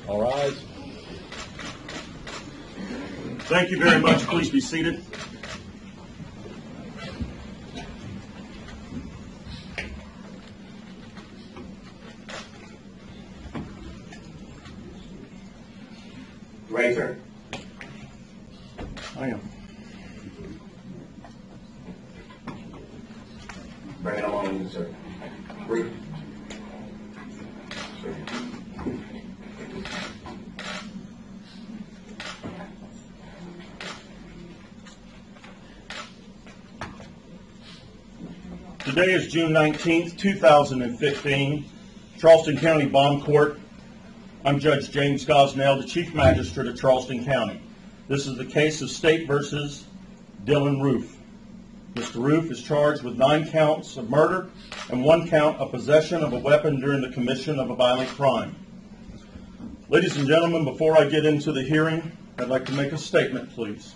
All rise. Thank you very much. Please be seated. Ready, sir? I am. Bring it along, sir. Read. Sir. Today is June 19th, 2015, Charleston County Bond Court. I'm Judge James Gosnell, the Chief Magistrate of Charleston County. This is the case of State versus Dylann Roof. Mr. Roof is charged with 9 counts of murder and 1 count of possession of a weapon during the commission of a violent crime. Ladies and gentlemen, before I get into the hearing, I'd like to make a statement, please.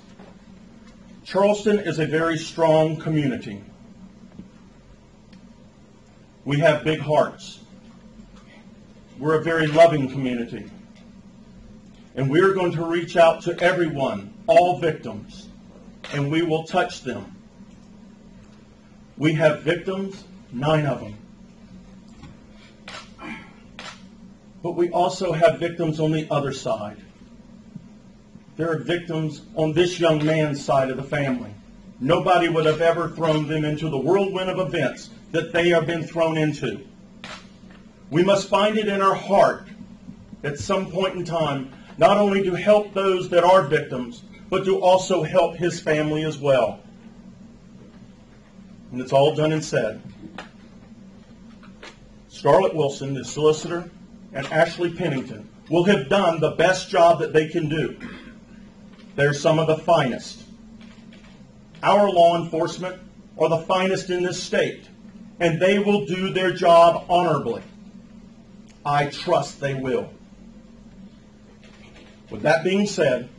Charleston is a very strong community. We have big hearts. We're a very loving community. And we're going to reach out to everyone, all victims, and we will touch them. We have victims, 9 of them. But we also have victims on the other side. There are victims on this young man's side of the family. Nobody would have ever thrown them into the whirlwind of events that they have been thrown into. We must find it in our heart at some point in time, not only to help those that are victims, but to also help his family as well. And it's all done and said. Scarlett Wilson, the solicitor, and Ashley Pennington will have done the best job that they can do. They're some of the finest. Our law enforcement are the finest in this state, and they will do their job honorably. I trust they will. With that being said,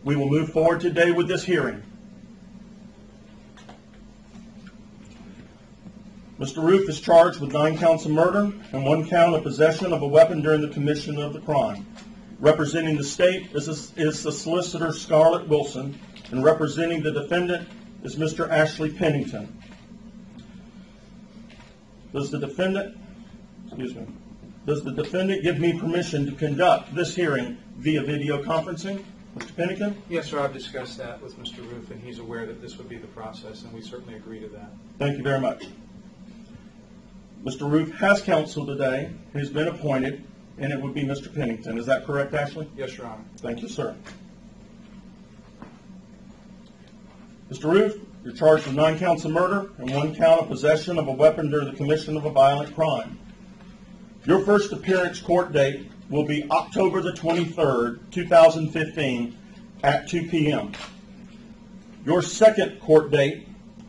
we will move forward today with this hearing. Mr. Roof is charged with 9 counts of murder and 1 count of possession of a weapon during the commission of the crime. Representing the state is the solicitor Scarlett Wilson, and representing the defendant is Mr. Ashley Pennington. Does the defendant give me permission to conduct this hearing via video conferencing? Mr. Pennington? Yes, sir. I've discussed that with Mr. Roof, and he's aware that this would be the process, and we certainly agree to that. Thank you very much. Mr. Roof has counsel today. He's been appointed, and it would be Mr. Pennington. Is that correct, Ashley? Yes, Your Honor. Thank you, sir. Mr. Roof, you're charged with 9 counts of murder and 1 count of possession of a weapon during the commission of a violent crime. Your first appearance court date will be October the 23rd, 2015 at 2 p.m. Your second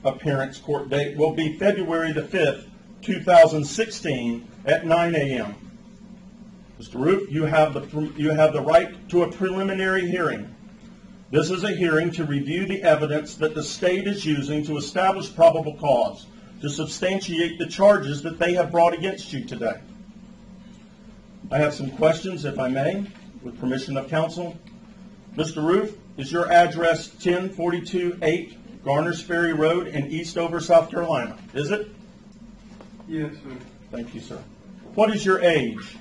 appearance court date will be February the 5th, 2016 at 9 a.m. Mr. Roof, you have the right to a preliminary hearing. This is a hearing to review the evidence that the state is using to establish probable cause to substantiate the charges that they have brought against you today. I have some questions, if I may, with permission of counsel. Mr. Roof, is your address 10428 Garners Ferry Road in Eastover, South Carolina? Is it? Yes, sir. Thank you, sir. What is your age?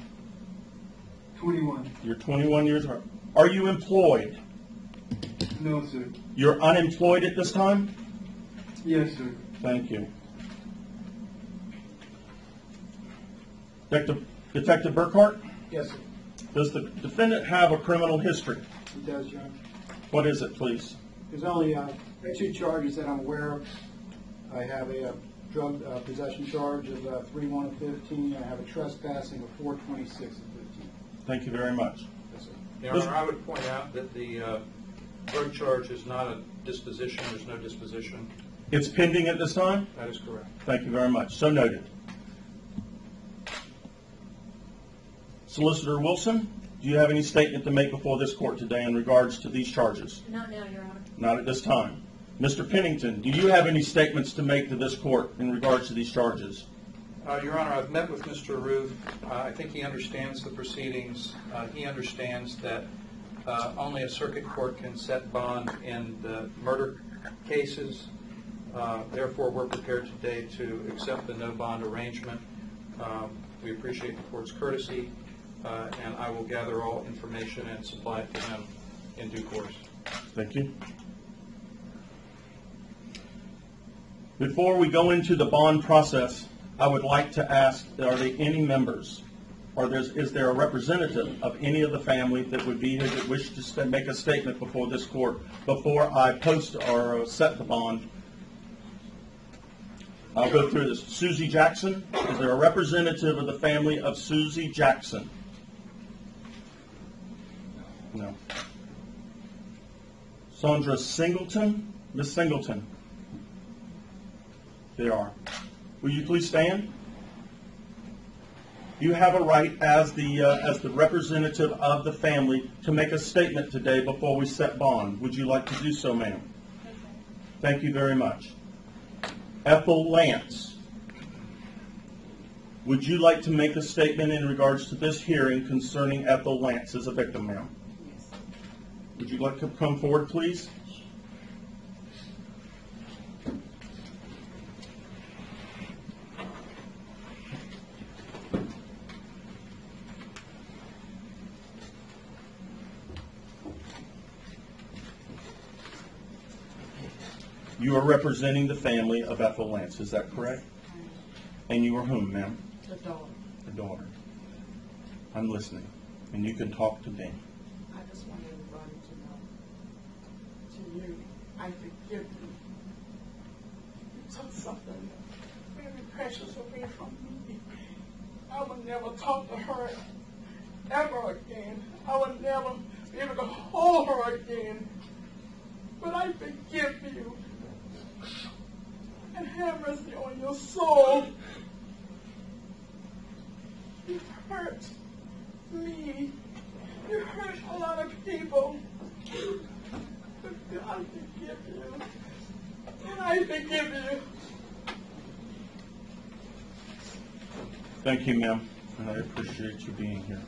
21. You're 21 years old. Are you employed? No, sir. You're unemployed at this time? Yes, sir. Thank you. Detective Burkhart? Yes, sir. Does the defendant have a criminal history? He does, Your Honor. What is it, please? There's only 2 charges that I'm aware of. I have a drug possession charge of 3-1-15. I have a trespassing of 4-26-15. Thank you very much. Yes, sir. Your Honor, I would point out that the drug charge is not a disposition. There's no disposition. It's pending at this time? That is correct. Thank you very much. So noted. Solicitor Wilson, do you have any statement to make before this court today in regards to these charges? Not now, Your Honor. Not at this time. Mr. Pennington, do you have any statements to make to this court in regards to these charges? Your Honor, I've met with Mr. Roof. I think he understands the proceedings. He understands that only a circuit court can set bond in the murder cases. Therefore, we're prepared today to accept the no bond arrangement. We appreciate the court's courtesy, and I will gather all information and supply it to him in due course. Thank you. Before we go into the bond process, I would like to ask, are there any members, is there a representative of any of the family that would be here that wish to make a statement before this court before I post or set the bond? I'll go through this. Susie Jackson, is there a representative of the family of Susie Jackson? No. Sandra Singleton, Miss Singleton. There are. Will you please stand? You have a right as the representative of the family to make a statement today before we set bond. Would you like to do so, ma'am? Thank you very much. Ethel Lance, would you like to make a statement in regards to this hearing concerning Ethel Lance as a victim, ma'am? Yes. Would you like to come forward, please? You are representing the family of Ethel Lance, is that correct? And you are whom, ma'am? The daughter. The daughter. I'm listening, and you can talk to me. I just want everybody to know, to you, I forgive you. You took something very precious away from me. I would never talk to her ever again. I would never be able to hold her again. But I forgive you. And have mercy on your soul. You hurt me. You hurt a lot of people. But God forgive you. And I forgive you. Thank you, ma'am, and I appreciate you being here.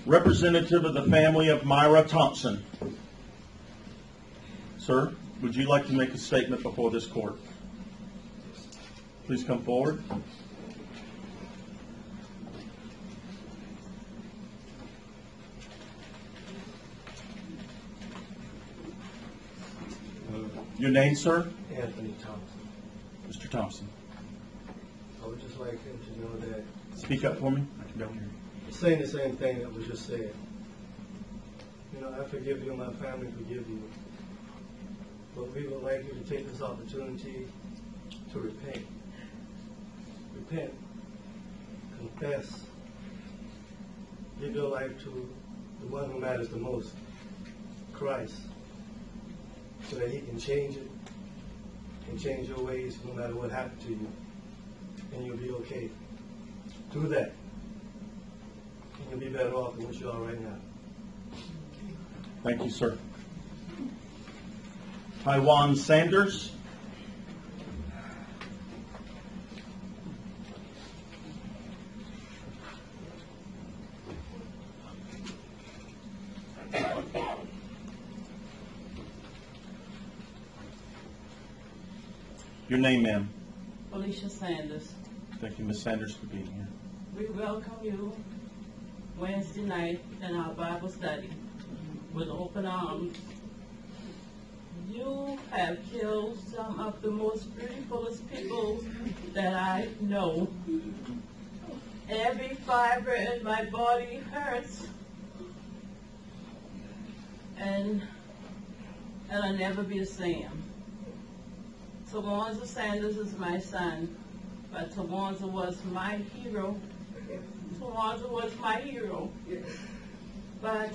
Representative of the family of Myra Thompson. Sir, would you like to make a statement before this court? Please come forward. Your name, sir? Anthony Thompson. Mr. Thompson. I would just like him to know that Speak up for me. I can barely hear you. saying the same thing that was just said. You know, I forgive you and my family forgive you. But we would like you to take this opportunity to repent. Repent. Confess. Give your life to the one who matters the most, Christ, so that he can change it and change your ways no matter what happened to you. And you'll be okay. Do that. And you'll be better off than what you are right now. Thank you, sir. Taiwan Sanders. Your name, ma'am? Alicia Sanders, Thank you, Ms. Sanders, for being here. we welcome you Wednesday night in our Bible study with open arms. You have killed some of the most beautifulest people that I know. Every fiber in my body hurts. And I'll never be the same. Tawanza Sanders is my son, but Tawanza was my hero. Tawanza was my hero. But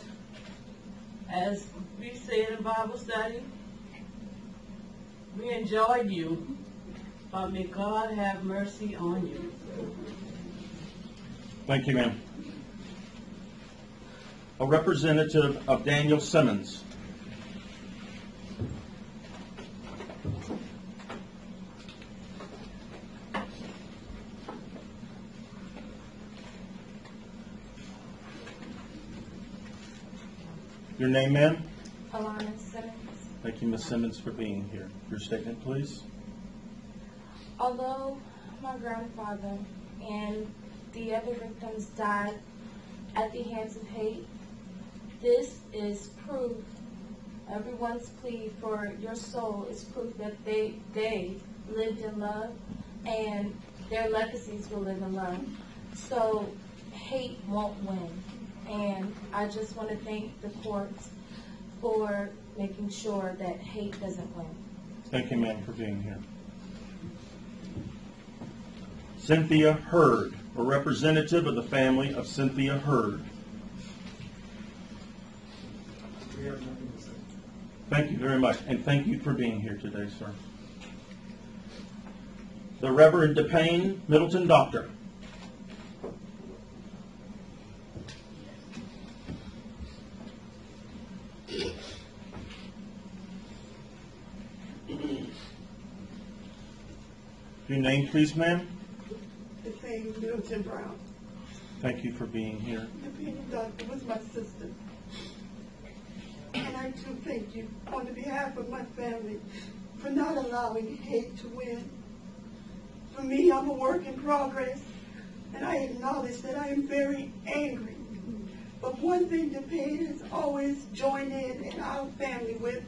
as we said in Bible study, we enjoyed you, but may God have mercy on you. Thank you, ma'am. A representative of Daniel Simmons. Your name, ma'am? Alana Simmons. Thank you, Ms. Simmons, for being here. Your statement, please. Although my grandfather and the other victims died at the hands of hate, this is proof, everyone's plea for your soul is proof that they lived in love and their legacies will live in love. So hate won't win. And I just want to thank the courts for making sure that hate doesn't win. Thank you, ma'am, for being here. Cynthia Hurd, a representative of the family of Cynthia Hurd. We have nothing to say. Thank you very much, and thank you for being here today, sir. The Reverend DePayne Middleton Doctor. Your name, please, ma'am? DePayne Middleton Brown. Thank you for being here. DePayne Doctor was my sister. And I too thank you on behalf of my family for not allowing hate to win. For me, I'm a work in progress, and I acknowledge that I am very angry. But one thing DePayne has always joined in our family with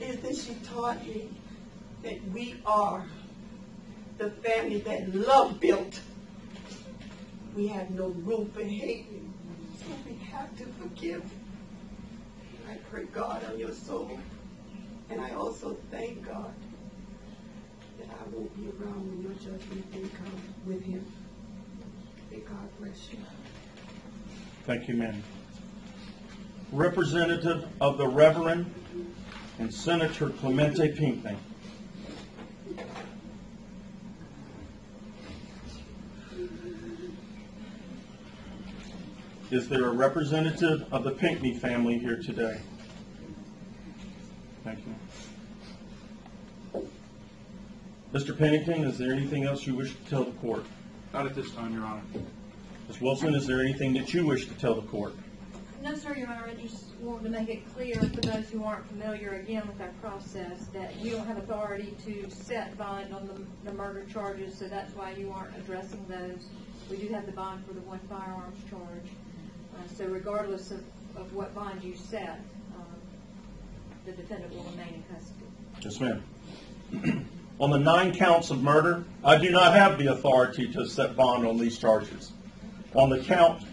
is that she taught me that we are the family that love built. We have no room for hate, so we have to forgive. I pray God on your soul, and I also thank God that I won't be around when your judgment day comes with him. May God bless you. Thank you, ma'am. Representative of the Reverend and Senator Clementa Pinckney. Is there a representative of the Pinckney family here today? Thank you. Mr. Pennington, is there anything else you wish to tell the court? Not at this time, Your Honor. Ms. Wilson, is there anything that you wish to tell the court? No, sir, Your Honor. I just wanted to make it clear for those who aren't familiar again with our process that you don't have authority to set bond on the murder charges, so that's why you aren't addressing those. We do have the bond for the one firearms charge. So regardless of what bond you set, the defendant will remain in custody. Yes, ma'am. On the 9 counts of murder, I do not have the authority to set bond on these charges. On the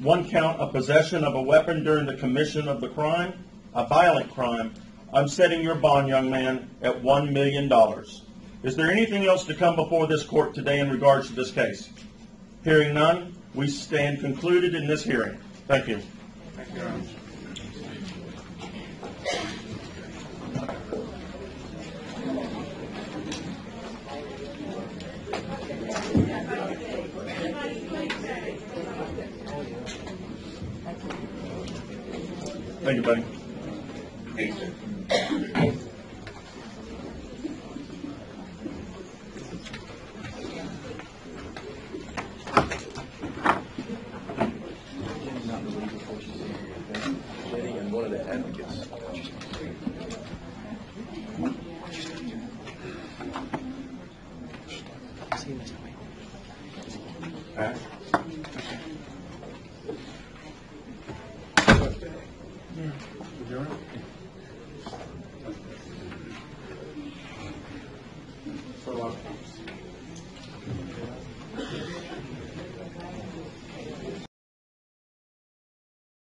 one count of possession of a weapon during the commission of the crime, a violent crime, I'm setting your bond, young man, at $1 million. Is there anything else to come before this court today in regards to this case? Hearing none, we stand concluded in this hearing. Thank you. Thank you, Your Honor. Thank you, buddy. Thanks, sir. And one of the advocates